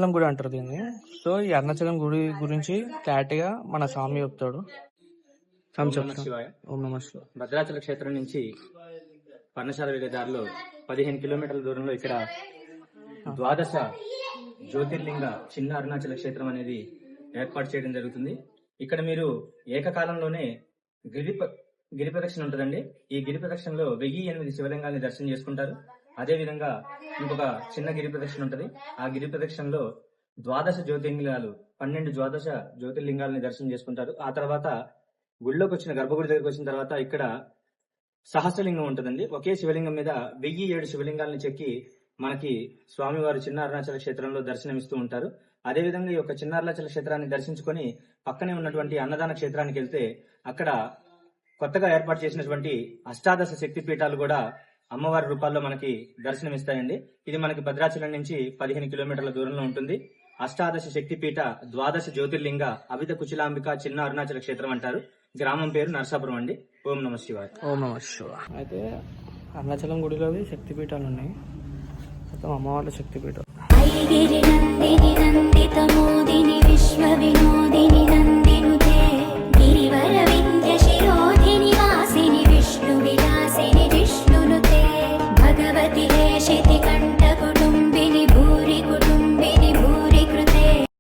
అరుణాచలం గుడి అంటారు దీన్ని. సో ఈ అరుణాచలం గుడి గురించి క్లారిటీగా మన స్వామి చెప్తాడు. స్వామి ఓం నమః చెప్తాడు. శివాయ. ఓం నమః శివాయ. భద్రాచల క్షేత్రం నుంచి పర్ణశాల వెళ్లే దారిలో 15 కిలోమీటర్ల దూరంలో ఇక్కడ ద్వాదశ జ్యోతిర్లింగ చిన్న అరుణాచల క్షేత్రం అనేది ఏర్పాటు చేయడం జరుగుతుంది. ఇక్కడ మీరు ఏకకాలంలోనే గిరి ప్రదక్షిణ ఉంటుందండి. ఈ గిరి ప్రదక్షిణలో 1008 శివలింగాన్ని దర్శనం చేసుకుంటారు. అదే విధంగా ఇంకొక చిన్న గిరి ప్రదక్షిణ ఉంటది. ఆ గిరి ప్రదక్షిణలో ద్వాదశ జ్యోతిర్లింగాలు 12 ద్వాదశ జ్యోతిర్లింగాలని దర్శనం చేసుకుంటారు. ఆ తర్వాత గుడిలోకి వచ్చిన గర్భగుడి దగ్గరికి వచ్చిన తర్వాత ఇక్కడ సహస్రలింగం ఉంటుందండి. ఒకే శివలింగం మీద 1007 శివలింగాలను చెక్కి మనకి స్వామివారు చిన్న అరుణాచల క్షేత్రంలో దర్శనమిస్తూ ఉంటారు. అదేవిధంగా ఈ యొక్క చిన్న అరుణాచల క్షేత్రాన్ని దర్శించుకొని పక్కనే ఉన్నటువంటి అన్నదాన క్షేత్రానికి వెళ్తే అక్కడ కొత్తగా ఏర్పాటు చేసినటువంటి అష్టాదశ శక్తి పీఠాలు కూడా అమ్మవారి రూపాల్లో మనకి దర్శనమిస్తాయండి. ఇది మనకి భద్రాచలం నుంచి 15 కిలోమీటర్ల దూరంలో ఉంటుంది. అష్టాదశ శక్తిపీఠ ద్వాదశ జ్యోతిర్లింగ అవిత కుచిలాంబిక చిన్న అరుణాచల క్షేత్రం అంటారు. గ్రామం పేరు నరసాపురం అండి. ఓం నమః శివాయ. ఓం నమః శివాయ. అయితే అరుణాచలం గుడిలో శక్తిపీఠాలు ఉన్నాయి. మొత్తం అమ్మవార్ల శక్తిపీఠం.